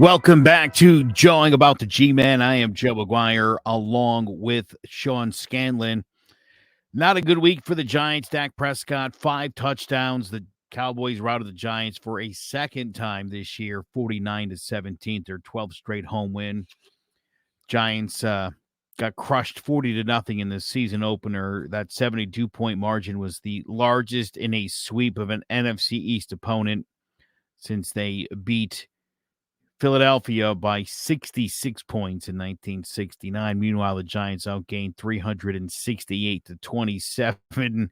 Welcome back to Jawing About the GMen. I am Joe McGuire along with Sean Scanlon. Not a good week for the Giants. Dak Prescott, 5 touchdowns. The Cowboys routed the Giants for a second time this year, 49-17, their 12th straight home win. Giants got crushed 40-0 in the season opener. That 72-point margin was the largest in a sweep of an NFC East opponent since they beat Philadelphia by 66 points in 1969. Meanwhile, the Giants outgained 368-27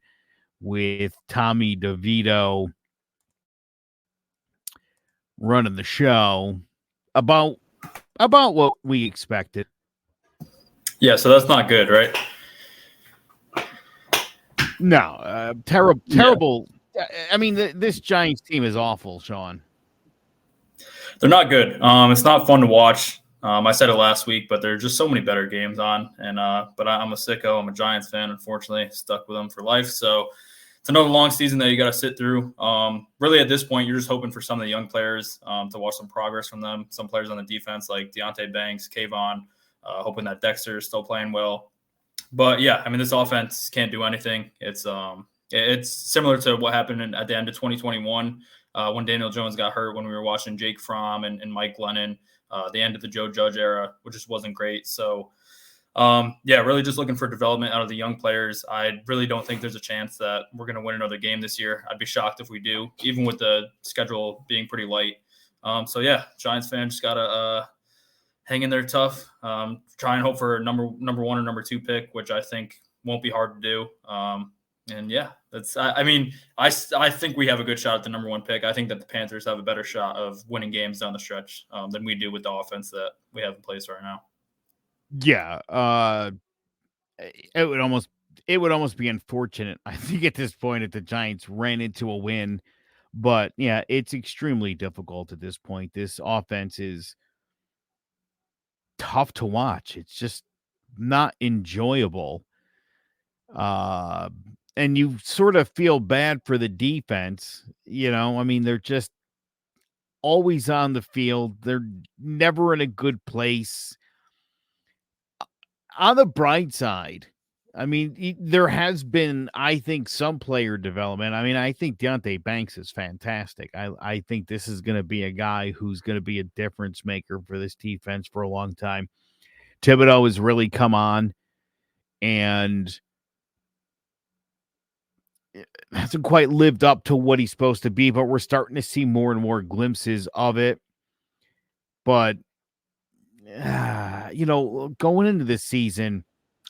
with Tommy DeVito running the show. About what we expected. Yeah, so that's not good, right? No, terrible. Yeah. I mean, this Giants team is awful, Sean. They're not good. It's not fun to watch. I said it last week, but there are just so many better games on. And but I'm a sicko. I'm a Giants fan, unfortunately, stuck with them for life. So it's another long season that you got to sit through. Really, at this point, you're just hoping for some of the young players to watch some progress from them. Some players on the defense like Deontay Banks, Kayvon, hoping that Dexter is still playing well. But yeah, I mean, this offense can't do anything. It's similar to what happened at the end of 2021. When Daniel Jones got hurt, when we were watching Jake Fromm and Mike Glennon, the end of the Joe Judge era, which just wasn't great. So, really just looking for development out of the young players. I really don't think there's a chance that we're going to win another game this year. I'd be shocked if we do, even with the schedule being pretty light. Giants fans just got to hang in there tough, try and hope for a number 1 or number 2 pick, which I think won't be hard to do. I think we have a good shot at the number 1 pick. I think that the Panthers have a better shot of winning games down the stretch than we do with the offense that we have in place right now. Yeah, it would almost be unfortunate, I think, at this point, if the Giants ran into a win. But yeah, it's extremely difficult at this point. This offense is tough to watch. It's just not enjoyable. And you sort of feel bad for the defense. I mean, they're just always on the field. They're never in a good place. On the bright side, I mean, there has been, I think, some player development. I mean, I think Deontay Banks is fantastic. I think this is going to be a guy who's going to be a difference maker for this defense for a long time. Thibodeau has really come on and hasn't quite lived up to what he's supposed to be, but we're starting to see more and more glimpses of it. But, going into this season,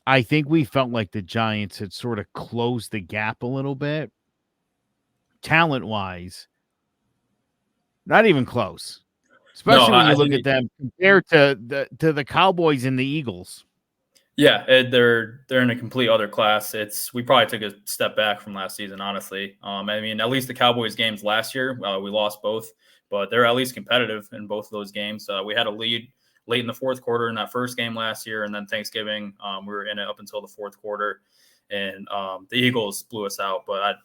I think we felt like the Giants had sort of closed the gap a little bit. Talent-wise, not even close. Especially when you look at them compared to the Cowboys and the Eagles. Yeah, they're in a complete other class. We probably took a step back from last season, honestly. I mean, at least the Cowboys games last year, we lost both, but they're at least competitive in both of those games. We had a lead late in the fourth quarter in that first game last year, and then Thanksgiving, we were in it up until the fourth quarter, and the Eagles blew us out. But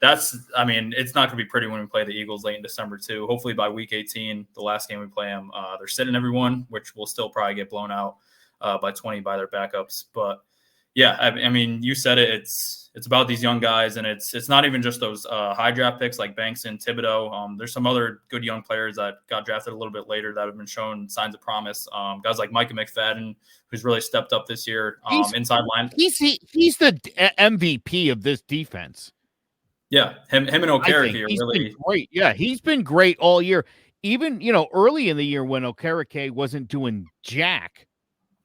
it's not going to be pretty when we play the Eagles late in December too. Hopefully by week 18, the last game we play them, they're sitting everyone, which will still probably get blown out by 20 by their backups. But yeah, I mean, you said it. It's about these young guys, and it's not even just those high draft picks like Banks and Thibodeau. There's some other good young players that got drafted a little bit later that have been shown signs of promise. Guys like Micah McFadden, who's really stepped up this year. Inside line, he's the MVP of this defense. Yeah, him and Okereke are really been great. Yeah, he's been great all year. Even early in the year when Okereke wasn't doing jack,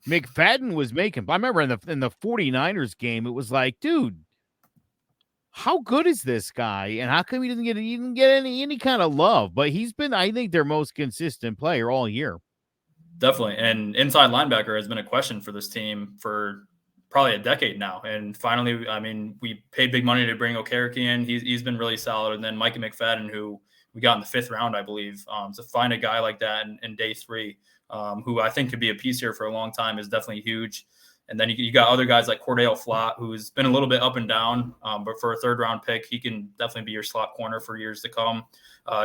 McFadden was making. I remember in the 49ers game, it was like, dude, how good is this guy? And how come he didn't get any kind of love? But he's been, I think, their most consistent player all year. Definitely. And inside linebacker has been a question for this team for probably a decade now. And finally, I mean, we paid big money to bring Okereke in. He's been really solid. And then Micah McFadden, who we got in the 5th round, I believe, to find a guy like that in day 3, who I think could be a piece here for a long time, is definitely huge. And then you got other guys like Cordell Flott, who's been a little bit up and down, but for a 3rd-round pick, he can definitely be your slot corner for years to come.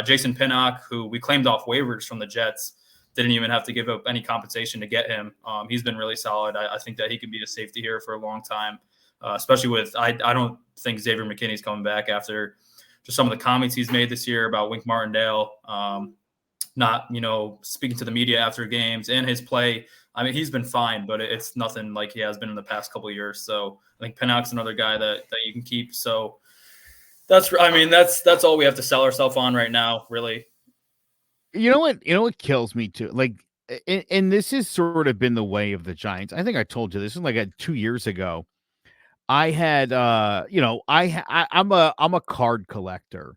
Jason Pinnock, who we claimed off waivers from the Jets, didn't even have to give up any compensation to get him. He's been really solid. I think that he could be a safety here for a long time, especially with I don't think Xavier McKinney's coming back after just some of the comments he's made this year about Wink Martindale, not, speaking to the media after games and his play. I mean, he's been fine, but it's nothing like he has been in the past couple of years. So I think Pinnock's another guy that you can keep. So that's all we have to sell ourselves on right now, really. You know what kills me too? Like, and this has sort of been the way of the Giants. I think I told you this was like 2 years ago. I had, I'm a card collector.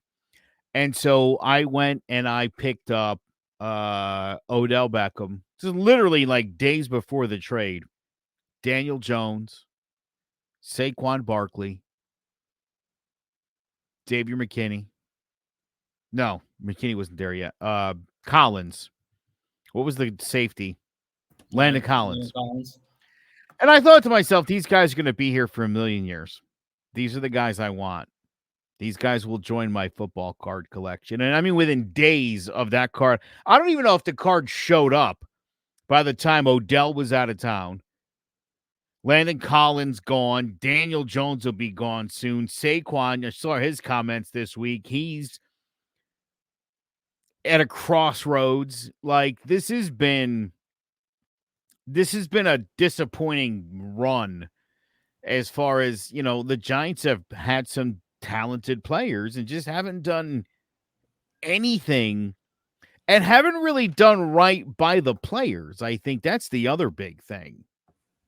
And so I went and I picked up Odell Beckham. This is literally like days before the trade. Daniel Jones, Saquon Barkley, Xavier McKinney. No, McKinney wasn't there yet. Collins. What was the safety? Landon Collins. And I thought to myself, these guys are going to be here for a million years. These are the guys I want. These guys will join my football card collection. And I mean, within days of that card, I don't even know if the card showed up by the time Odell was out of town. Landon Collins gone. Daniel Jones will be gone soon. Saquon, I saw his comments this week. He's at a crossroads. Like, this has been a disappointing run as far as, the Giants have had some talented players and just haven't done anything and haven't really done right by the players. I think that's the other big thing.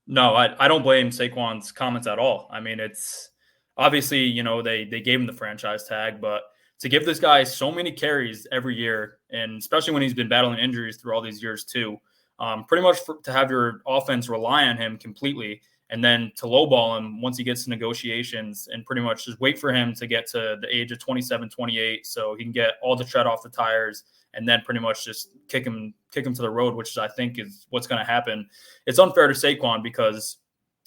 No, I don't blame Saquon's comments at all. I mean, it's obviously, they gave him the franchise tag, but to give this guy so many carries every year, and especially when he's been battling injuries through all these years too, pretty much to have your offense rely on him completely, and then to lowball him once he gets to negotiations and pretty much just wait for him to get to the age of 27, 28 so he can get all the tread off the tires and then pretty much just kick him to the road, which I think is what's going to happen. It's unfair to Saquon because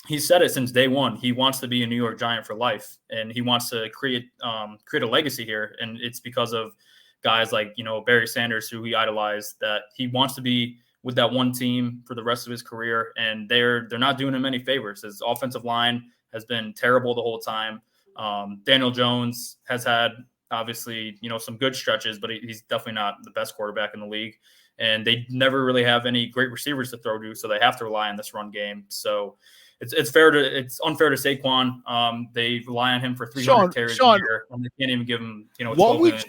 he said it since day one. He wants to be a New York Giant for life, and he wants to create a legacy here. And it's because of guys like, Barry Sanders, who he idolized, that he wants to be with that one team for the rest of his career. And they're not doing him any favors. His offensive line has been terrible the whole time. Daniel Jones has had, obviously, some good stretches, but he's definitely not the best quarterback in the league. And they never really have any great receivers to throw to, so they have to rely on this run game. So it's unfair to Saquon. They rely on him for 300 carries a year, and they can't even give him, $12 million.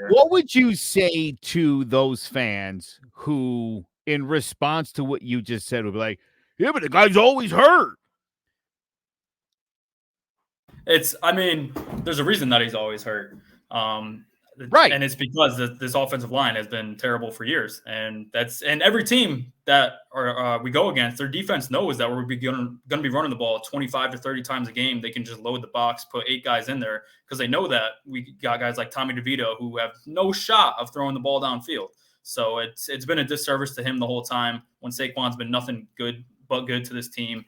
What would you say to those fans who, in response to what you just said, would be like, yeah, but the guy's always hurt? There's a reason that he's always hurt. Right. And it's because this offensive line has been terrible for years. And every team that we go against, their defense knows that we're going to be running the ball 25 to 30 times a game. They can just load the box, put 8 guys in there because they know that we got guys like Tommy DeVito who have no shot of throwing the ball downfield. So it's been a disservice to him the whole time when Saquon's been nothing good but good to this team.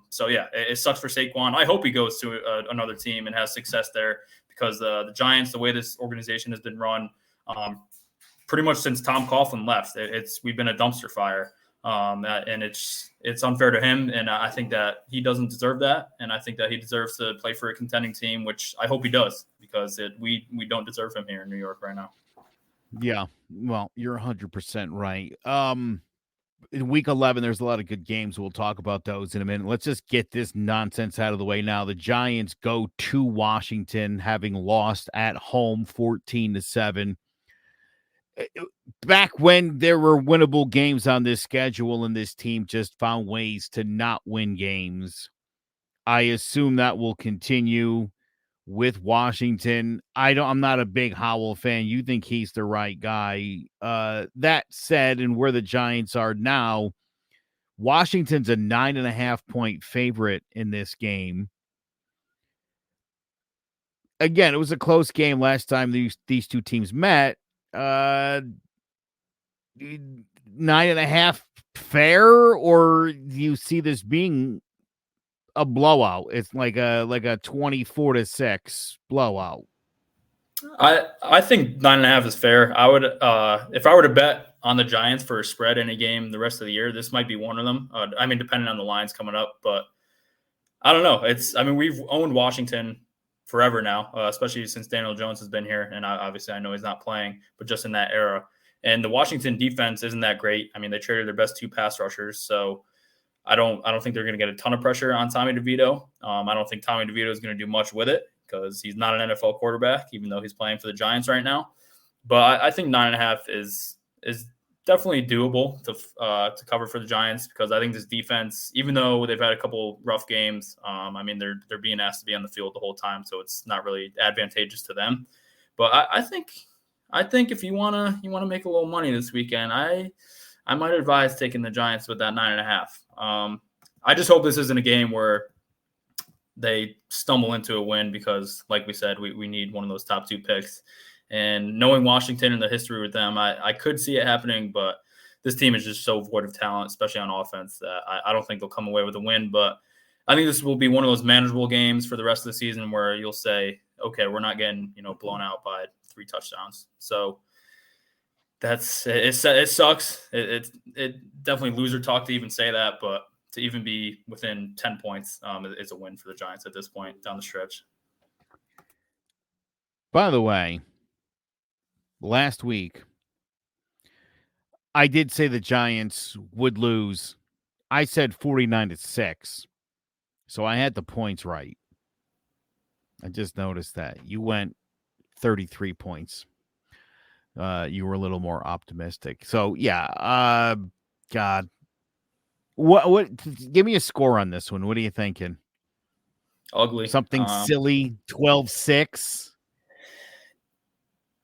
So yeah, it sucks for Saquon. I hope he goes to another team and has success there because the Giants, the way this organization has been run, pretty much since Tom Coughlin left, we've been a dumpster fire. And it's unfair to him. And I think that he doesn't deserve that. And I think that he deserves to play for a contending team, which I hope he does because we don't deserve him here in New York right now. Yeah, well, you're 100% right. In week 11, there's a lot of good games. We'll talk about those in a minute. Let's just get this nonsense out of the way now. The Giants go to Washington, having lost at home 14-7. Back when there were winnable games on this schedule and this team just found ways to not win games, I assume that will continue with Washington. I'm not a big Howell fan. You think he's the right guy. That said, and where the Giants are now, Washington's a 9.5-point favorite in this game. Again, it was a close game last time these two teams met. 9.5 fair, or do you see this being a blowout? It's like a 24-6 blowout. I think 9.5 is fair. I would if I were to bet on the Giants for a spread in a game the rest of the year. This might be one of them. I mean, depending on the lines coming up, but I don't know. We've owned Washington forever now, especially since Daniel Jones has been here. And obviously I know he's not playing, but just in that era. And the Washington defense isn't that great. I mean, they traded their best 2 pass rushers. So I don't think they're going to get a ton of pressure on Tommy DeVito. I don't think Tommy DeVito is going to do much with it because he's not an NFL quarterback, even though he's playing for the Giants right now. But I think 9.5 is definitely doable to cover for the Giants because I think this defense, even though they've had a couple rough games, I mean they're being asked to be on the field the whole time, so it's not really advantageous to them. But I think if you wanna make a little money this weekend, I might advise taking the Giants with that 9.5. I just hope this isn't a game where they stumble into a win because, like we said, we need one of those top 2 picks. And knowing Washington and the history with them, I could see it happening, but this team is just so void of talent, especially on offense, that I don't think they'll come away with a win. But I think this will be one of those manageable games for the rest of the season where you'll say, okay, we're not getting blown out by 3 touchdowns. So that's it. It sucks. It definitely loser talk to even say that, but to even be within 10 points is a win for the Giants at this point down the stretch. By the way, last week, I did say the Giants would lose. I said 49-6. So I had the points right. I just noticed that. You went 33 points. You were a little more optimistic. So, yeah. God. What? Give me a score on this one. What are you thinking? Ugly. Something silly, 12-6?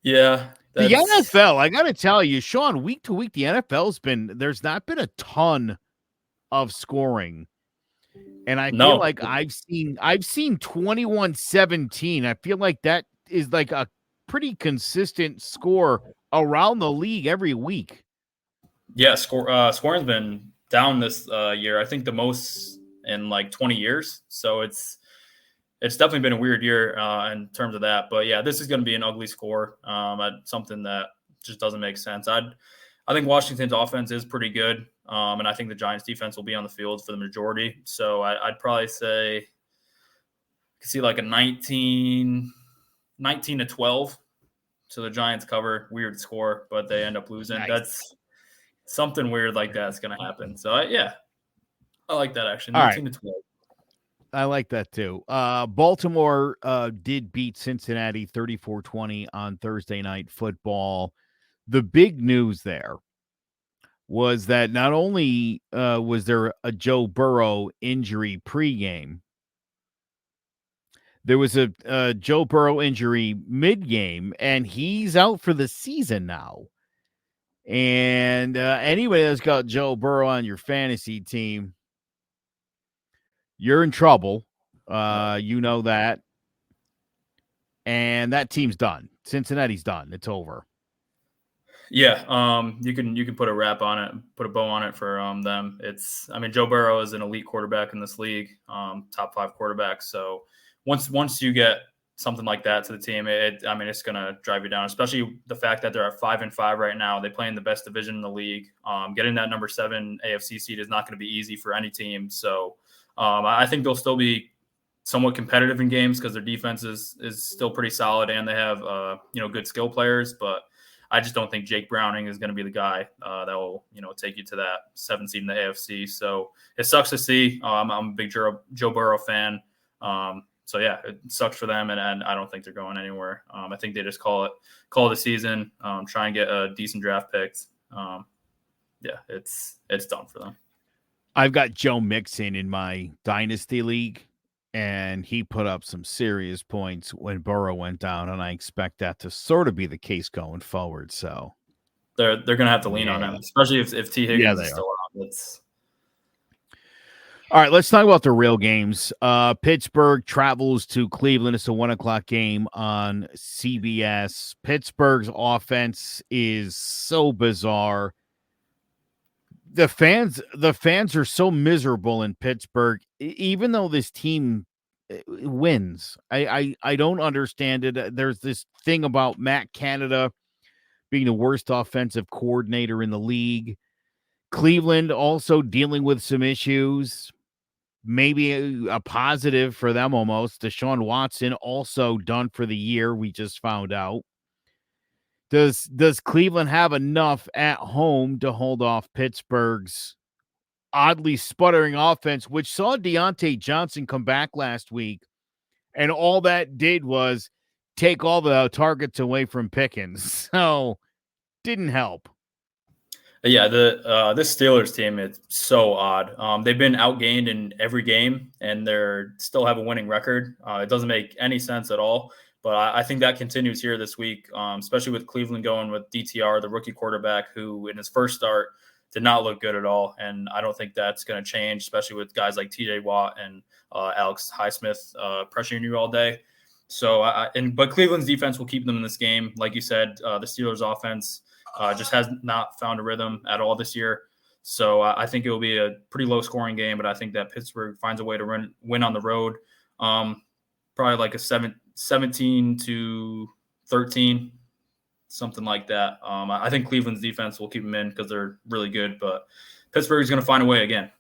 Yeah. The NFL, I got to tell you, Sean, week to week, the NFL's there's not been a ton of scoring. And I feel like I've seen 21-17. I feel like that is like a pretty consistent score around the league every week. Yeah, scoring's been down this year. I think the most in like 20 years. So it's definitely been a weird year in terms of that. But yeah, this is going to be an ugly score. Something that just doesn't make sense. I think Washington's offense is pretty good. And I think the Giants defense will be on the field for the majority. So I'd probably say you can see like a 19-12. So the Giants cover. Weird score, but they end up losing. Nice. That's something weird like that's going to happen. So I like that actually. 19-12. I like that too. Baltimore did beat Cincinnati 34-20 on Thursday Night Football. The big news there was that not only was there a Joe Burrow injury pregame, there was a Joe Burrow injury mid-game, and he's out for the season now. And anybody that's got Joe Burrow on your fantasy team, you're in trouble. You know that. And that team's done. Cincinnati's done. It's over. Yeah, you can put a wrap on it, put a bow on it for them. Joe Burrow is an elite quarterback in this league, top 5 quarterback. So once you get something like that to the team, it's going to drive you down, especially the fact that they're at 5-5 right now. They play in the best division in the league. Getting that number 7 AFC seed is not going to be easy for any team. So I think they'll still be somewhat competitive in games because their defense is still pretty solid and they have good skill players. But I just don't think Jake Browning is going to be the guy that will take you to that 7 seed in the AFC. So it sucks to see. I'm a big Joe Burrow fan. So yeah, it sucks for them, and I don't think they're going anywhere. I think they just call it a season, try and get a decent draft pick. It's done for them. I've got Joe Mixon in my dynasty league, and he put up some serious points when Burrow went down, and I expect that to sort of be the case going forward. So they're going to have to lean on him, especially if T. Higgins is still out. All right, let's talk about the real games. Pittsburgh travels to Cleveland. It's a 1:00 game on CBS. Pittsburgh's offense is so bizarre. The fans are so miserable in Pittsburgh, even though this team wins. I don't understand it. There's this thing about Matt Canada being the worst offensive coordinator in the league. Cleveland also dealing with some issues. Maybe a positive for them almost. Deshaun Watson also done for the year, we just found out. Does Cleveland have enough at home to hold off Pittsburgh's oddly sputtering offense, which saw Deontay Johnson come back last week, and all that did was take all the targets away from Pickens? So didn't help. Yeah, this Steelers team is so odd. They've been outgained in every game, and they're still have a winning record. It doesn't make any sense at all. But I think that continues here this week, especially with Cleveland going with DTR, the rookie quarterback, who in his first start did not look good at all. And I don't think that's going to change, especially with guys like TJ Watt and Alex Highsmith pressuring you all day. So, but Cleveland's defense will keep them in this game. Like you said, the Steelers' offense just has not found a rhythm at all this year. So I think it will be a pretty low-scoring game, but I think that Pittsburgh finds a way to win on the road. Probably like a 17-13, something like that. I think Cleveland's defense will keep them in because they're really good, but Pittsburgh is going to find a way again.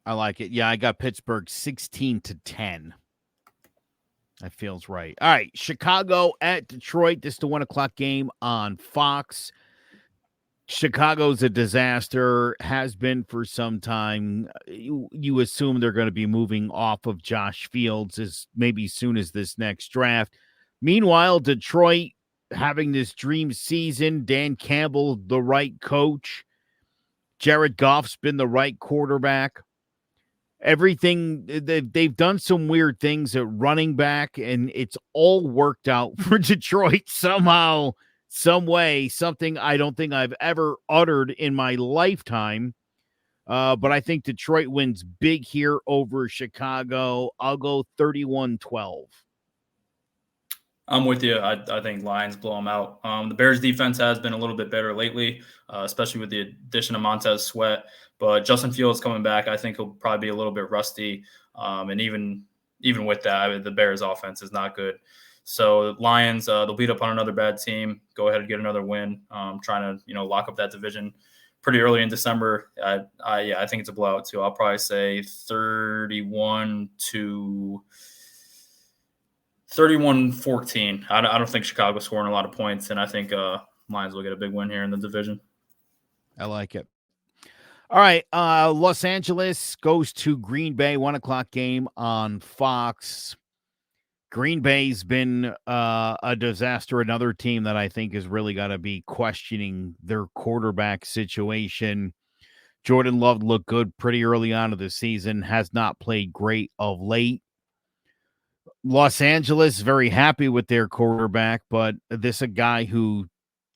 I like it. Yeah, I got Pittsburgh 16-10. That feels right. All right, Chicago at Detroit. This is the 1 o'clock game on Fox. Chicago's a disaster, has been for some time. You assume they're going to be moving off of Josh Fields as maybe soon as this next draft. Meanwhile, Detroit having this dream season. Dan Campbell, the right coach. Jared Goff's been the right quarterback. Everything, they've done some weird things at running back, and it's all worked out for Detroit somehow, some way, something I don't think I've ever uttered in my lifetime. But I think Detroit wins big here over Chicago. I'll go 31-12. I'm with you. I think Lions blow them out. The Bears defense has been a little bit better lately, especially with the addition of Montez Sweat. But Justin Fields coming back, I think he'll probably be a little bit rusty. And even with that, the Bears offense is not good. So Lions, they'll beat up on another bad team. Go ahead and get another win. Trying to lock up that division pretty early in December. I think it's a blowout too. I'll probably say 31-14. I don't think Chicago's scoring a lot of points, and I think Lions will get a big win here in the division. I like it. All right, Los Angeles goes to Green Bay, 1 o'clock game on Fox. Green Bay's been a disaster, another team that I think is really got to be questioning their quarterback situation. Jordan Love looked good pretty early on of the season, has not played great of late. Los Angeles, very happy with their quarterback, but this is a guy who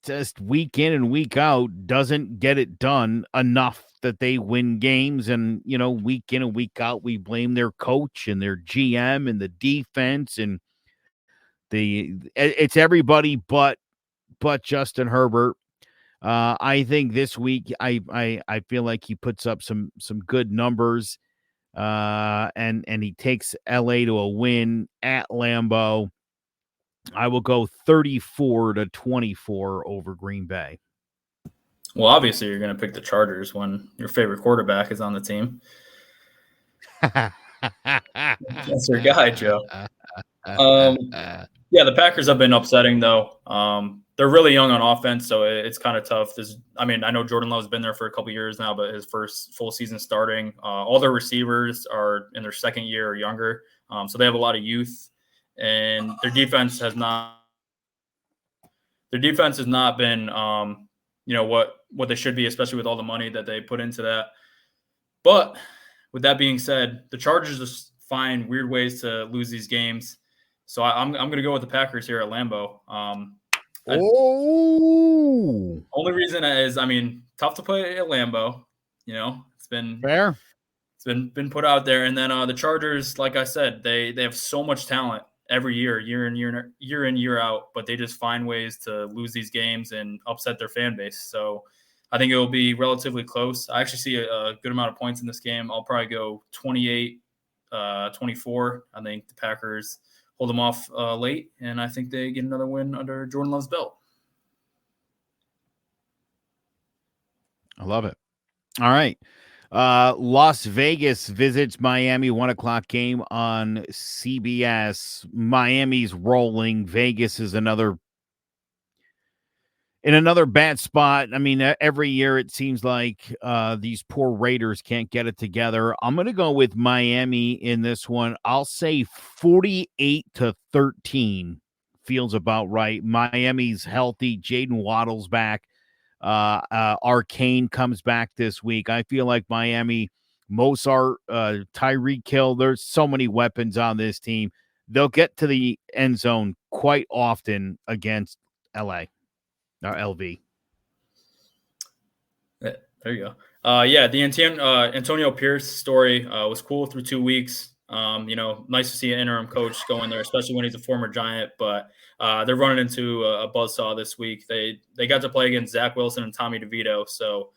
just week in and week out doesn't get it done enough that they win games. And, week in and week out, we blame their coach and their GM and the defense, and it's everybody but Justin Herbert. I think this week, I feel like he puts up some good numbers. And he takes LA to a win at Lambeau. I will go 34-24 over Green Bay. Well, obviously you're going to pick the Chargers when your favorite quarterback is on the team. That's your guy, Joe. Yeah, the Packers have been upsetting though. They're really young on offense, so it's kind of tough. I know Jordan Love's been there for a couple years now, but his first full season starting, all their receivers are in their second year or younger, so they have a lot of youth, and their defense has not been, what they should be, especially with all the money that they put into that. But with that being said, the Chargers just find weird ways to lose these games. So I'm going to go with the Packers here at Lambeau. Only reason is, tough to play at Lambeau. It's been fair. It's been put out there, and then the Chargers, like I said, they have so much talent every year in, year out, but they just find ways to lose these games and upset their fan base. So I think it will be relatively close. I actually see a good amount of points in this game. I'll probably go 28-24. I think the Packers hold them off late, and I think they get another win under Jordan Love's belt. I love it. All right. Las Vegas visits Miami, 1:00 game on CBS. Miami's rolling. Vegas is in another bad spot. I mean, every year it seems like these poor Raiders can't get it together. I'm going to go with Miami in this one. I'll say 48-13 feels about right. Miami's healthy. Jaden Waddle's back. Arcane comes back this week. I feel like Miami, Mozart, Tyreek Hill, there's so many weapons on this team. They'll get to the end zone quite often against LA. Or LV. There you go. The Antonio Pierce story was cool through 2 weeks. Nice to see an interim coach go in there, especially when he's a former Giant. But they're running into a buzzsaw this week. They got to play against Zach Wilson and Tommy DeVito, so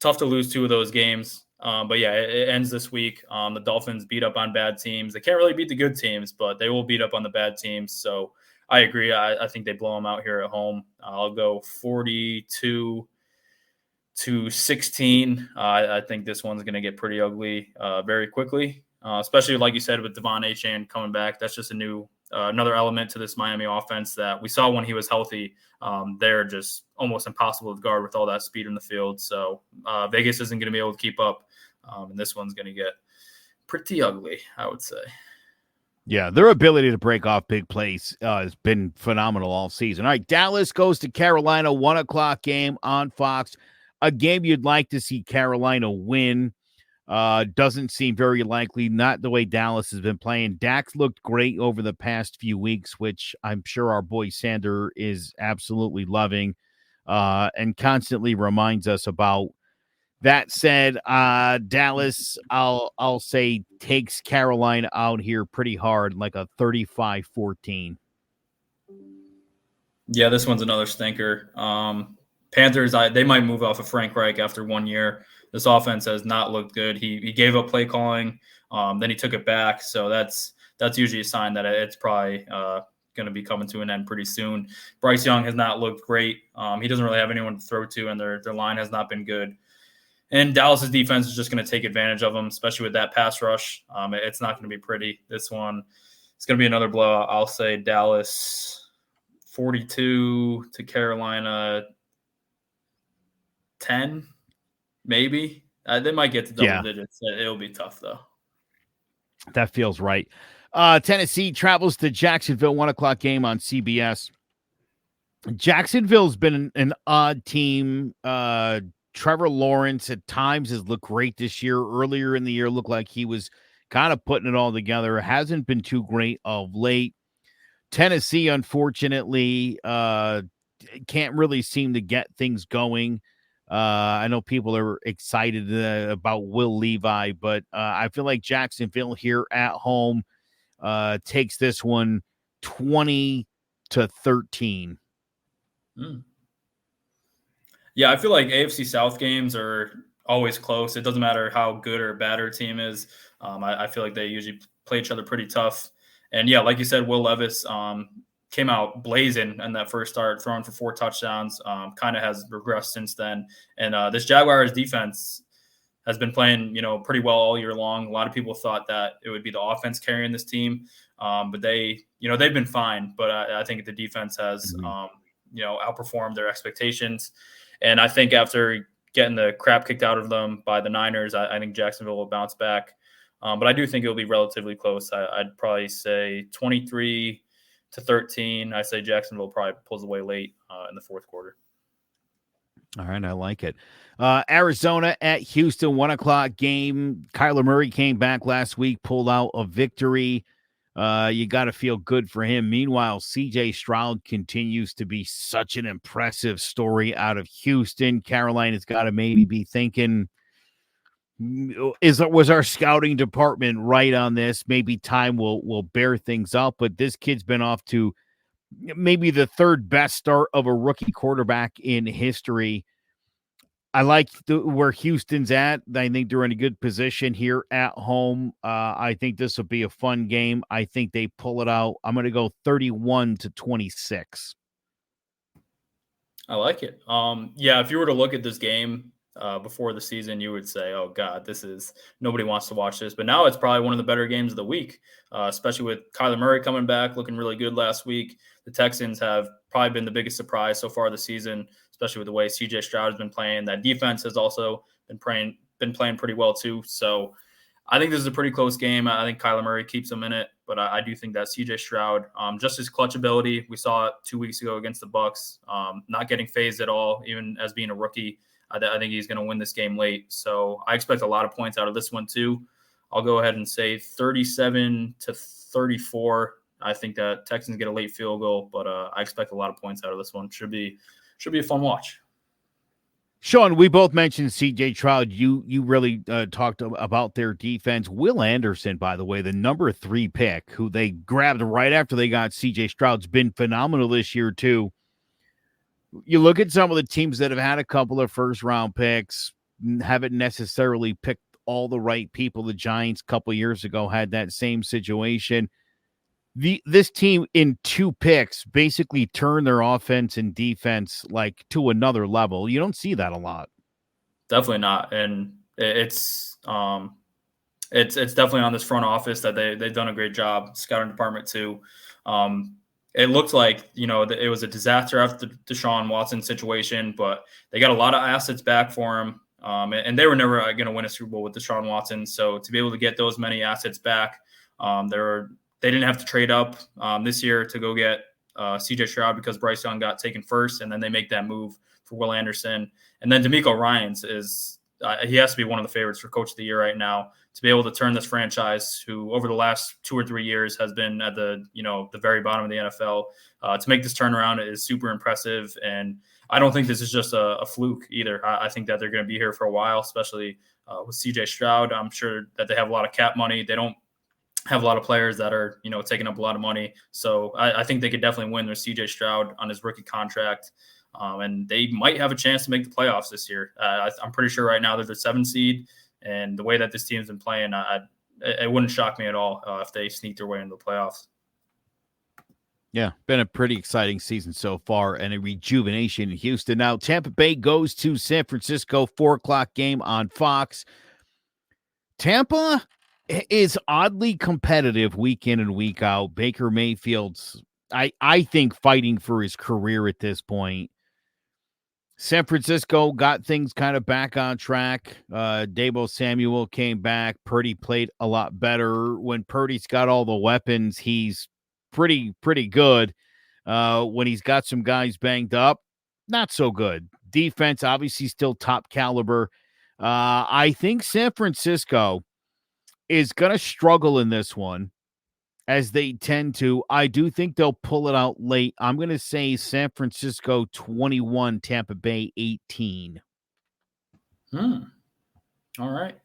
tough to lose 2 of those games. It ends this week. The Dolphins beat up on bad teams. They can't really beat the good teams, but they will beat up on the bad teams. So I agree. I think they blow them out here at home. I'll go 42-16. I think this one's going to get pretty ugly very quickly, especially like you said with Devon Achane coming back. That's just another element to this Miami offense that we saw when he was healthy. They're just almost impossible to guard with all that speed in the field. So Vegas isn't going to be able to keep up, and this one's going to get pretty ugly, I would say. Yeah, their ability to break off big plays has been phenomenal all season. All right, Dallas goes to Carolina, 1:00 game on Fox. A game you'd like to see Carolina win. Doesn't seem very likely, not the way Dallas has been playing. Dak's looked great over the past few weeks, which I'm sure our boy Sander is absolutely loving and constantly reminds us about. That said, Dallas, I'll say, takes Carolina out here pretty hard, like a 35-14. Yeah, this one's another stinker. Panthers, they might move off of Frank Reich after 1 year. This offense has not looked good. He gave up play calling, then he took it back. So that's usually a sign that it's probably going to be coming to an end pretty soon. Bryce Young has not looked great. He doesn't really have anyone to throw to, and their line has not been good. And Dallas's defense is just going to take advantage of them, especially with that pass rush. It's not going to be pretty. This one, it's going to be another blowout. I'll say Dallas 42 to Carolina 10, maybe. They might get to double digits. It'll be tough, though. That feels right. Tennessee travels to Jacksonville, 1:00 game on CBS. Jacksonville's been an odd team. Trevor Lawrence at times has looked great this year. Earlier in the year, looked like he was kind of putting it all together. Hasn't been too great of late. Tennessee, unfortunately, can't really seem to get things going. I know people are excited about Will Levi, but I feel like Jacksonville here at home takes this one 20-13. Yeah, I feel like AFC South games are always close. It doesn't matter how good or bad our team is. I feel like they usually play each other pretty tough. And yeah, like you said, Will Levis came out blazing in that first start, throwing for 4 touchdowns, kind of has regressed since then. And this Jaguars defense has been playing, pretty well all year long. A lot of people thought that it would be the offense carrying this team, but they've been fine. But I think the defense has, outperformed their expectations. And I think after getting the crap kicked out of them by the Niners, I think Jacksonville will bounce back. But I do think it'll be relatively close. I'd probably say 23-13. I say Jacksonville probably pulls away late in the fourth quarter. All right, I like it. Arizona at Houston, 1:00 game. Kyler Murray came back last week, pulled out a victory. You got to feel good for him. Meanwhile, C.J. Stroud continues to be such an impressive story out of Houston. Carolina's got to maybe be thinking, was our scouting department right on this? Maybe time will bear things out, but this kid's been off to maybe the third best start of a rookie quarterback in history. I like where Houston's at. I think they're in a good position here at home. I think this will be a fun game. I think they pull it out. I'm going to go 31-26. I like it. Yeah, if you were to look at this game before the season, you would say, "Oh God, nobody wants to watch this." But now it's probably one of the better games of the week, especially with Kyler Murray coming back, looking really good last week. The Texans have probably been the biggest surprise so far this season, especially with the way CJ Stroud has been playing. That defense has also been playing pretty well too. So I think this is a pretty close game. I think Kyler Murray keeps them in it, but I do think that CJ Stroud, just his clutch ability, we saw it 2 weeks ago against the Bucs, not getting phased at all, even as being a rookie. I think he's going to win this game late. So I expect a lot of points out of this one too. I'll go ahead and say 37-34. I think that Texans get a late field goal, but I expect a lot of points out of this one. Should be a fun watch. Sean, we both mentioned C.J. Stroud. You really talked about their defense. Will Anderson, by the way, the number 3 pick, who they grabbed right after they got C.J. Stroud's been phenomenal this year, too. You look at some of the teams that have had a couple of first-round picks, haven't necessarily picked all the right people. The Giants a couple years ago had that same situation. This team in 2 picks basically turned their offense and defense like to another level. You don't see that a lot. Definitely not. And it's definitely on this front office that they've done a great job. Scouting department too. It looked like, it was a disaster after the Deshaun Watson situation, but they got a lot of assets back for him. And they were never going to win a Super Bowl with Deshaun Watson. So to be able to get those many assets back, they didn't have to trade up this year to go get CJ Stroud because Bryce Young got taken first, and then they make that move for Will Anderson. And then DeMeco Ryans he has to be one of the favorites for Coach of the Year right now, to be able to turn this franchise, who over the last 2 or 3 years has been at the very bottom of the NFL, to make this turnaround is super impressive. And I don't think this is just a fluke either. I think that they're going to be here for a while, especially with CJ Stroud. I'm sure that they have a lot of cap money. They don't have a lot of players that are, taking up a lot of money. So I think they could definitely win. There's CJ Stroud on his rookie contract. And they might have a chance to make the playoffs this year. I'm pretty sure right now they're the 7 seed. And the way that this team's been playing, it wouldn't shock me at all if they sneak their way into the playoffs. Yeah, been a pretty exciting season so far, and a rejuvenation in Houston. Now, Tampa Bay goes to San Francisco, 4:00 game on Fox. Tampa is oddly competitive week in and week out. Baker Mayfield's, I think, fighting for his career at this point. San Francisco got things kind of back on track. Deebo Samuel came back. Purdy played a lot better. When Purdy's got all the weapons, he's pretty good. When he's got some guys banged up, not so good. Defense, obviously, still top caliber. I think San Francisco is going to struggle in this one, as they tend to. I do think they'll pull it out late. I'm going to say San Francisco 21, Tampa Bay 18. All right.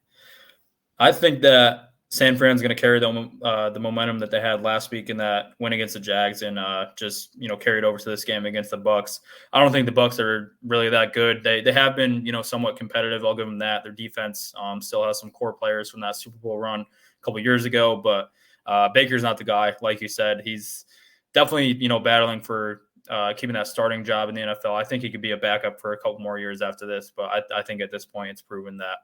I think that San Fran's going to carry the momentum that they had last week in that win against the Jags, and just carry it over to this game against the Bucs. I don't think the Bucs are really that good. They have been somewhat competitive. I'll give them that. Their defense still has some core players from that Super Bowl run a couple years ago, but Baker's not the guy. Like you said, he's definitely battling for keeping that starting job in the NFL. I think he could be a backup for a couple more years after this, but I think at this point it's proven that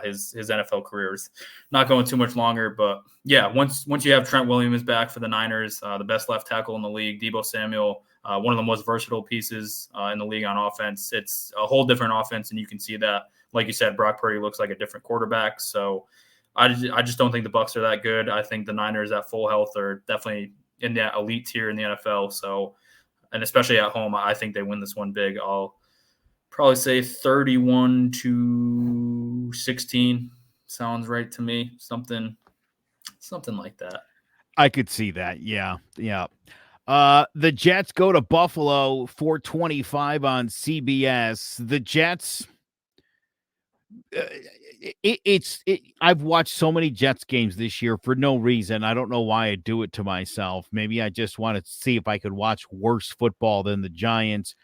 his NFL career is not going too much longer. But yeah, once you have Trent Williams back for the Niners, the best left tackle in the league, Deebo Samuel, one of the most versatile pieces in the league on offense. It's a whole different offense, and you can see that. Like you said, Brock Purdy looks like a different quarterback. So I just don't think the Bucs are that good. I think the Niners at full health are definitely in that elite tier in the NFL. So, and especially at home, I think they win this one big. I'll probably say 31-16. Sounds right to me. Something like that. I could see that. Yeah. The Jets go to Buffalo, 4:25 on CBS. The Jets, I've watched so many Jets games this year for no reason. I don't know why I do it to myself. Maybe I just want to see if I could watch worse football than the Giants.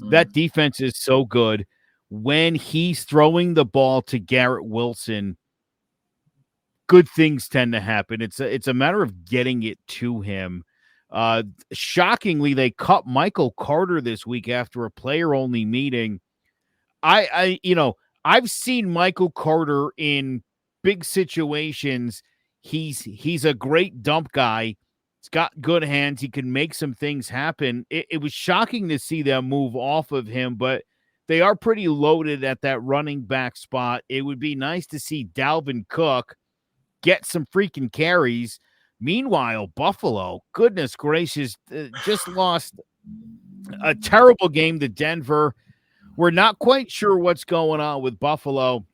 That defense is so good. When he's throwing the ball to Garrett Wilson, good things tend to happen. It's a matter of getting it to him. Shockingly, they cut Michael Carter this week after a player-only meeting. I've seen Michael Carter in big situations. He's a great dump guy. He's got good hands. He can make some things happen. It was shocking to see them move off of him, but they are pretty loaded at that running back spot. It would be nice to see Dalvin Cook get some freaking carries. Meanwhile, Buffalo, goodness gracious, just lost a terrible game to Denver. We're not quite sure what's going on with Buffalo.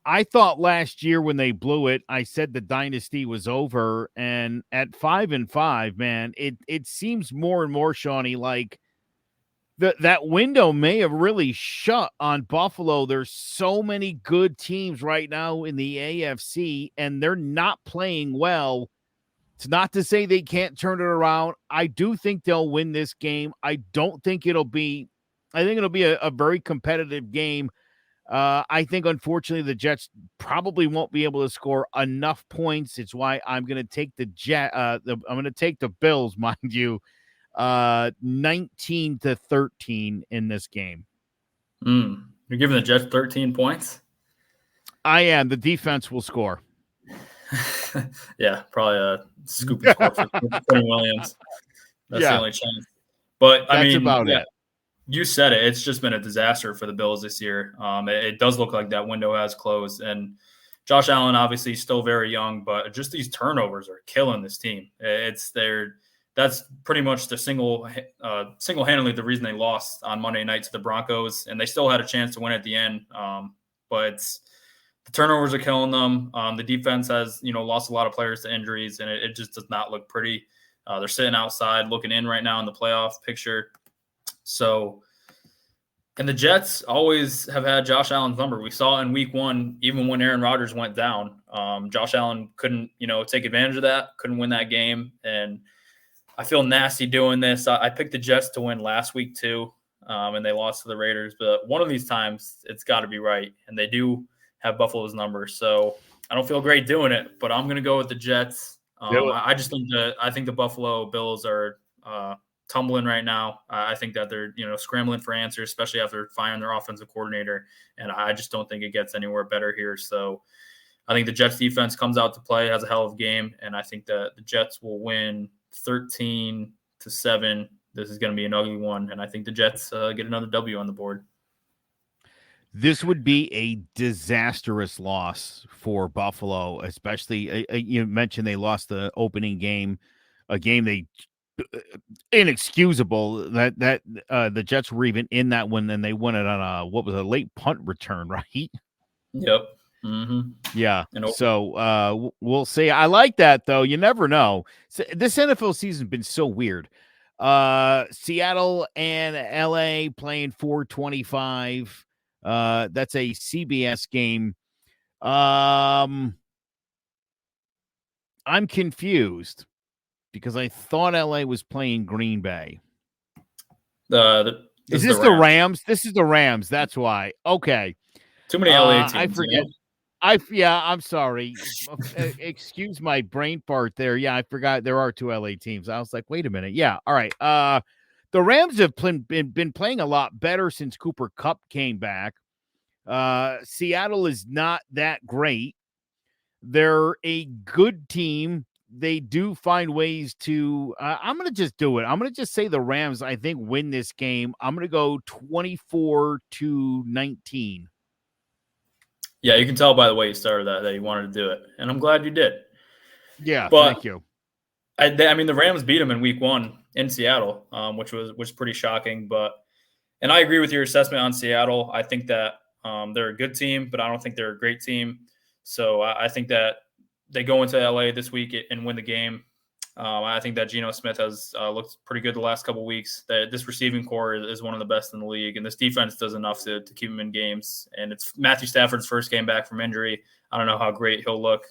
I thought last year when they blew it, I said the dynasty was over. And at 5-5, man, it seems more and more, Shawnee, like that window may have really shut on Buffalo. There's so many good teams right now in the AFC, and they're not playing well. It's not to say they can't turn it around. I do think they'll win this game. I think it'll be a very competitive game. I think, unfortunately, the Jets probably won't be able to score enough points. It's why I'm going to take I'm going to take the Bills, mind you, 19-13 in this game. You're giving the Jets 13 points? I am. The defense will score. Yeah, probably a scooping score for Quinn Williams. That's the only chance. But that's about it. You said it. It's just been a disaster for the Bills this year. It does look like that window has closed. And Josh Allen, obviously, still very young, but just these turnovers are killing this team. That's pretty much the single-handedly the reason they lost on Monday night to the Broncos, and they still had a chance to win at the end. But the turnovers are killing them. The defense has, lost a lot of players to injuries, and it just does not look pretty. They're sitting outside looking in right now in the playoff picture. So, and the Jets always have had Josh Allen's number. We saw in week one, even when Aaron Rodgers went down, Josh Allen couldn't, take advantage of that, couldn't win that game. And I feel nasty doing this. I picked the Jets to win last week too, and they lost to the Raiders. But one of these times, it's got to be right. And they do have Buffalo's number. So I don't feel great doing it, but I'm going to go with the Jets. I think the Buffalo Bills are tumbling right now. I think that they're, scrambling for answers, especially after firing their offensive coordinator. And I just don't think it gets anywhere better here. So I think the Jets defense comes out to play, has a hell of a game. And I think that the Jets will win 13-7. This is going to be an ugly one. And I think the Jets get another W on the board. This would be a disastrous loss for Buffalo, especially you mentioned they lost the opening game, a game they inexcusable that the Jets were even in that one, and they won it on a late punt return, right? Yep. Mm-hmm. Yeah. So we'll see. I like that though. You never know. This NFL season's been so weird. Seattle and LA playing 4:25. That's a CBS game. I'm confused because I thought LA was playing Green Bay. Is this the Rams? This is the Rams. That's why. Okay. Too many LA teams. I forget. I'm sorry. Excuse my brain part there. Yeah, I forgot there are two LA teams. I was like, wait a minute. Yeah. All right. The Rams have been playing a lot better since Cooper Kupp came back. Seattle is not that great. They're a good team. They do find ways to I'm going to just do it. I'm going to just say the Rams, I think, win this game. I'm going to go 24-19. Yeah, you can tell by the way you started that you wanted to do it, and I'm glad you did. Yeah, thank you. I mean, the Rams beat them in week one in Seattle, which was pretty shocking. And I agree with your assessment on Seattle. I think that they're a good team, but I don't think they're a great team. So I think that they go into LA this week and win the game. I think that Geno Smith has looked pretty good the last couple of weeks. This receiving core is one of the best in the league, and this defense does enough to keep him in games. And it's Matthew Stafford's first game back from injury. I don't know how great he'll look,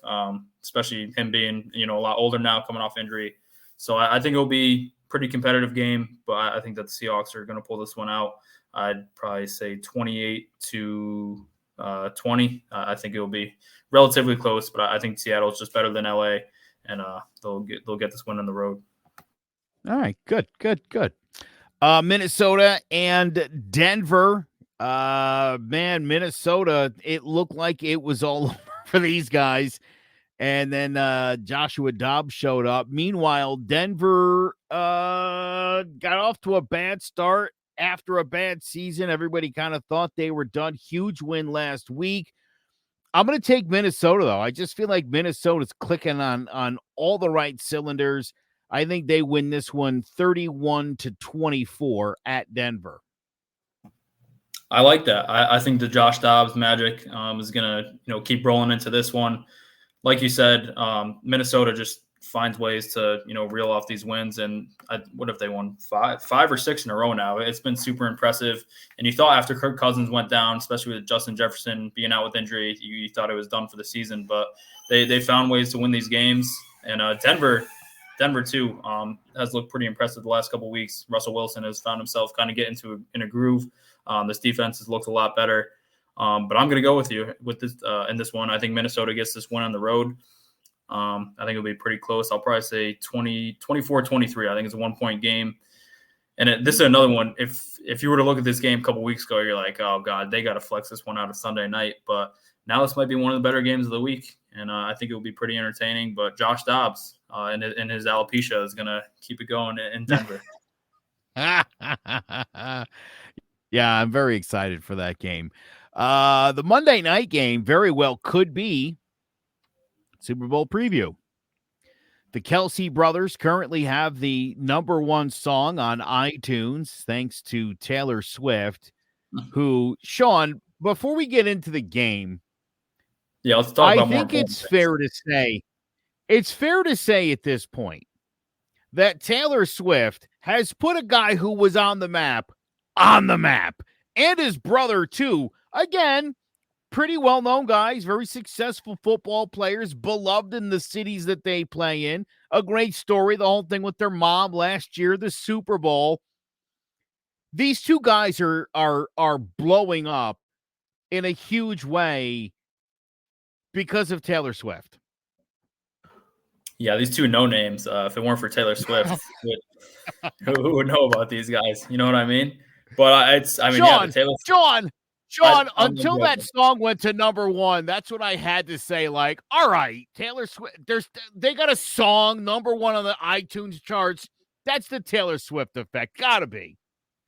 especially him being a lot older now, coming off injury. So I think it'll be a pretty competitive game, but I think that the Seahawks are going to pull this one out. I'd probably say 28-20. I think it'll be relatively close, but I think Seattle's just better than LA, and they'll get this win on the road. All right, good. Minnesota and Denver. Man, Minnesota, it looked like it was all over for these guys. And then Joshua Dobbs showed up. Meanwhile, Denver got off to a bad start after a bad season. Everybody kind of thought they were done. Huge win last week. I'm going to take Minnesota, though. I just feel like Minnesota's clicking on all the right cylinders. I think they win this one 31-24 at Denver. I like that. I think the Josh Dobbs magic is going to keep rolling into this one. Like you said, Minnesota just finds ways to reel off these wins. And what if they won five or six in a row now? It's been super impressive. And you thought after Kirk Cousins went down, especially with Justin Jefferson being out with injury, you thought it was done for the season. But they found ways to win these games. And Denver too has looked pretty impressive the last couple of weeks. Russell Wilson has found himself kind of get in a groove. This defense has looked a lot better. But I'm going to go with you with this in this one. I think Minnesota gets this one on the road. I think it'll be pretty close. I'll probably say 24-23. I think it's a 1-point game. And this is another one. If you were to look at this game a couple weeks ago, you're like, oh, God, they got to flex this one out of Sunday night. But now this might be one of the better games of the week. And I think it will be pretty entertaining. But Josh Dobbs and his alopecia is going to keep it going in Denver. Yeah, I'm very excited for that game. The Monday night game very well could be Super Bowl preview. The Kelsey brothers currently have the #1 song on iTunes, thanks to Taylor Swift, who, Sean, before we get into the game, let's talk about I think it's fair to say at this point that Taylor Swift has put a guy who was on the map, and his brother too. Again, pretty well-known guys, very successful football players, beloved in the cities that they play in. A great story, the whole thing with their mom last year, the Super Bowl. These two guys are blowing up in a huge way because of Taylor Swift. Yeah, these two no names. If it weren't for Taylor Swift, who would know about these guys? You know what I mean? But Sean, until that song went to #1, that's what I had to say. Like, all right, Taylor Swift, they got a song #1 on the iTunes charts. That's the Taylor Swift effect. Gotta be.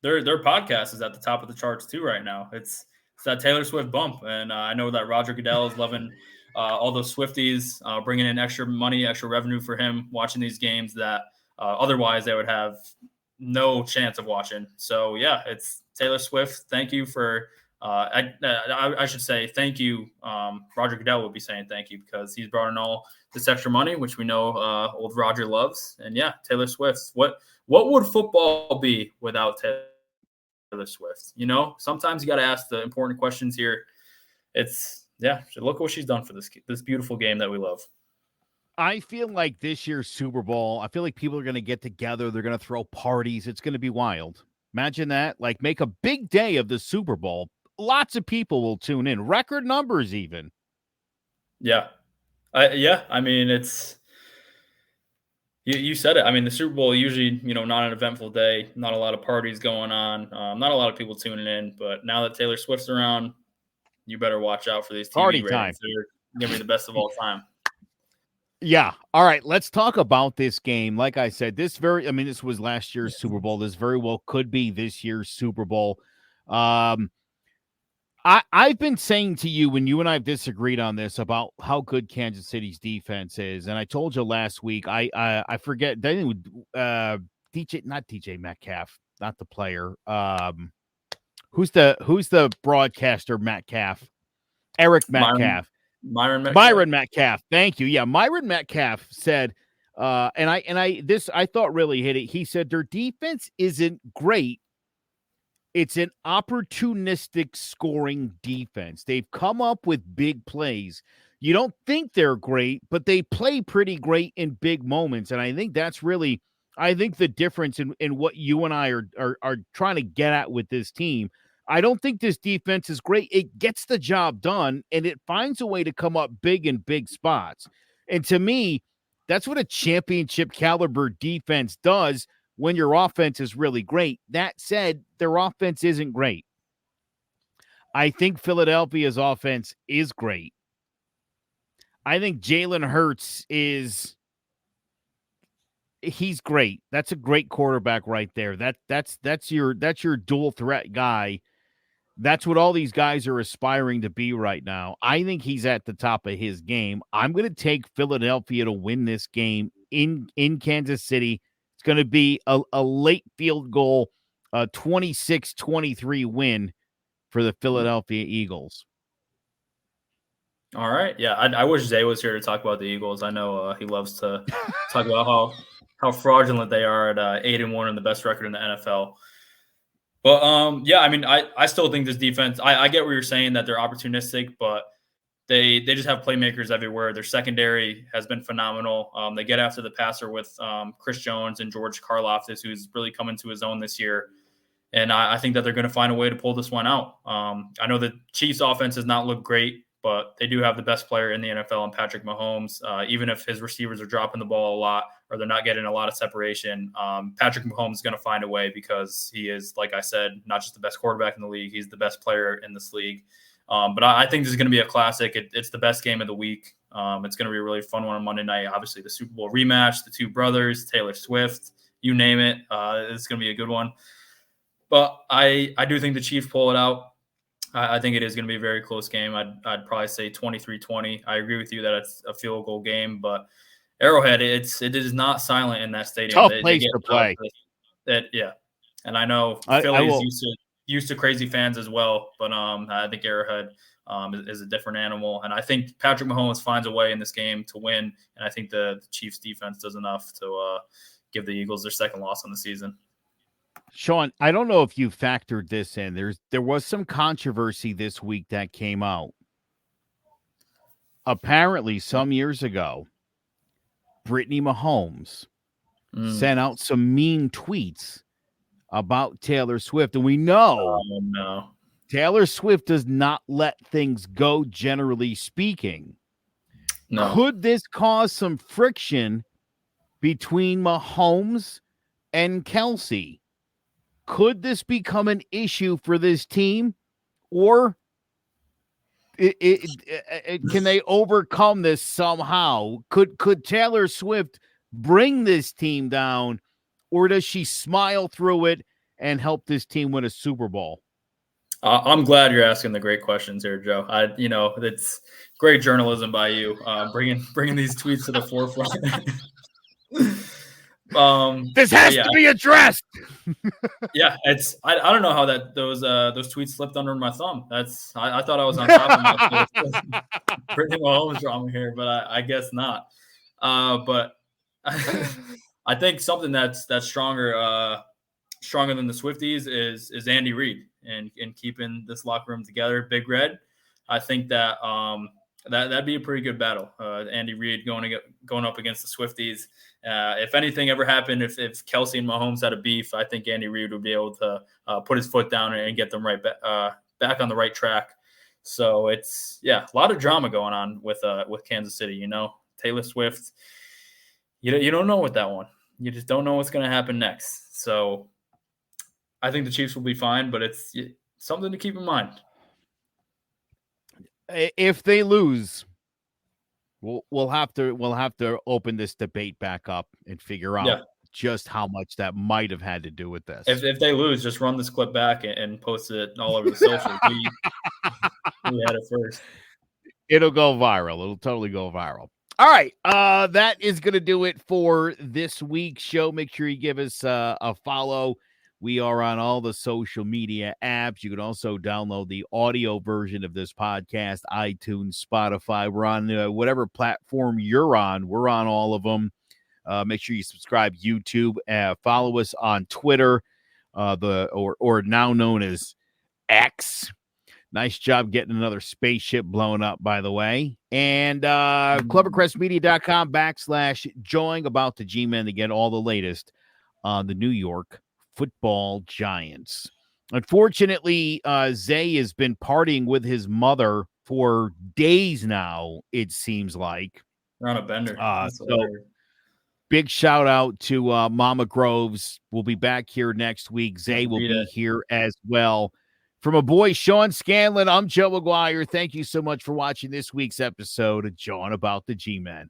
Their podcast is at the top of the charts too right now. It's that Taylor Swift bump, and I know that Roger Goodell is loving all those Swifties, bringing in extra money, extra revenue for him, watching these games that otherwise they would have no chance of watching. So yeah, it's Taylor Swift. Thank you for. I should say thank you. Roger Goodell would be saying thank you because he's brought in all this extra money, which we know old Roger loves. And yeah, Taylor Swift. What would football be without Taylor Swift? Sometimes you got to ask the important questions here. Look what she's done for this beautiful game that we love. I feel like this year's Super Bowl, I feel like people are going to get together. They're going to throw parties. It's going to be wild. Imagine that. Like, make a big day of the Super Bowl. Lots of people will tune in. Record numbers even. Yeah. I mean, it's you said it. I mean, the Super Bowl usually, not an eventful day, not a lot of parties going on, not a lot of people tuning in. But now that Taylor Swift's around, you better watch out for these TV party ratings. Time. They're going to be the best of all time. Yeah. All right. Let's talk about this game. Like I said, this was last year's Super Bowl. This very well could be this year's Super Bowl. I've been saying to you when you and I have disagreed on this about how good Kansas City's defense is, and I told you last week. I forget. They would not DJ Metcalf, not the player. Who's the broadcaster? Metcalf, Eric Metcalf, Myron Metcalf. Thank you. Yeah, Myron Metcalf said, and I thought really hit it. He said their defense isn't great. It's an opportunistic scoring defense. They've come up with big plays. You don't think they're great, but they play pretty great in big moments. And I think that's really, the difference in what you and I are trying to get at with this team. I don't think this defense is great. It gets the job done, and it finds a way to come up big in big spots. And to me, that's what a championship caliber defense does when your offense is really great. That said, their offense isn't great. I think Philadelphia's offense is great. I think Jalen Hurts he's great. That's a great quarterback right there. That's your dual threat guy. That's what all these guys are aspiring to be right now. I think he's at the top of his game. I'm going to take Philadelphia to win this game in Kansas City. It's going to be a late field goal, 26-23 win for the Philadelphia Eagles. All right. Yeah, I wish Zay was here to talk about the Eagles. I know he loves to talk about how fraudulent they are at 8-1 and the best record in the NFL. But yeah, I mean, I still think this defense. I get what you're saying that they're opportunistic, but they just have playmakers everywhere. Their secondary has been phenomenal. They get after the passer with Chris Jones and George Karlaftis, who's really coming to his own this year. And I think that they're going to find a way to pull this one out. I know the Chiefs' offense does not look great, but they do have the best player in the NFL in Patrick Mahomes. Even if his receivers are dropping the ball a lot or they're not getting a lot of separation, Patrick Mahomes is going to find a way because he is, like I said, not just the best quarterback in the league, he's the best player in this league. But I think this is going to be a classic. It's the best game of the week. It's going to be a really fun one on Monday night. Obviously, the Super Bowl rematch, the two brothers, Taylor Swift, you name it. It's going to be a good one. But I do think the Chiefs pull it out. I think it is going to be a very close game. I'd probably say 23-20. I agree with you that it's a field goal game, but Arrowhead, it is not silent in that stadium. Tough place to play. Yeah, and I know Philly is used to crazy fans as well, but I think Arrowhead is a different animal, and I think Patrick Mahomes finds a way in this game to win, and I think the Chiefs defense does enough to give the Eagles their second loss on the season. Sean, I don't know if you factored this in. There was some controversy this week that came out. Apparently, some years ago, Brittany Mahomes sent out some mean tweets about Taylor Swift. And we know Taylor Swift does not let things go, generally speaking. No. Could this cause some friction between Mahomes and Kelsey? Could this become an issue for this team, or can they overcome this somehow? Could Taylor Swift bring this team down, or does she smile through it and help this team win a Super Bowl? I'm glad you're asking the great questions here, Joe. It's great journalism by you, bringing these tweets to the forefront. This has to be addressed. Yeah, I don't know how those tweets slipped under my thumb. I thought I was on top of my Brittany Mahomes drama here, but I guess not. But I think something that's stronger than the Swifties is Andy Reid and keeping this locker room together. Big Red. I think that that'd be a pretty good battle. Andy Reid going up against the Swifties. If anything ever happened, if Kelsey and Mahomes had a beef, I think Andy Reid would be able to put his foot down and get them back on the right track. So it's a lot of drama going on with Kansas City. You know, Taylor Swift. You don't know with that one. You just don't know what's going to happen next. So I think the Chiefs will be fine, but it's something to keep in mind. If they lose, we'll have to open this debate back up and figure out just how much that might have had to do with this. If they lose, just run this clip back and post it all over the socials. We had it first. It'll go viral. It'll totally go viral. All right. That is going to do it for this week's show. Make sure you give us a follow. We are on all the social media apps. You can also download the audio version of this podcast, iTunes, Spotify. We're on whatever platform you're on. We're on all of them. Make sure you subscribe YouTube. Follow us on Twitter, or now known as X. Nice job getting another spaceship blown up, by the way. And clevercrestmedia.com/join about the GMen to get all the latest on the New York Football Giants. Unfortunately, Zay has been partying with his mother for days now, it seems like. They're on a bender. Big shout out to Mama Groves. We'll be back here next week. Zay will be here as well. From a boy, Sean Scanlon, I'm Joe McGuire. Thank you so much for watching this week's episode of Jawing About the G-Men.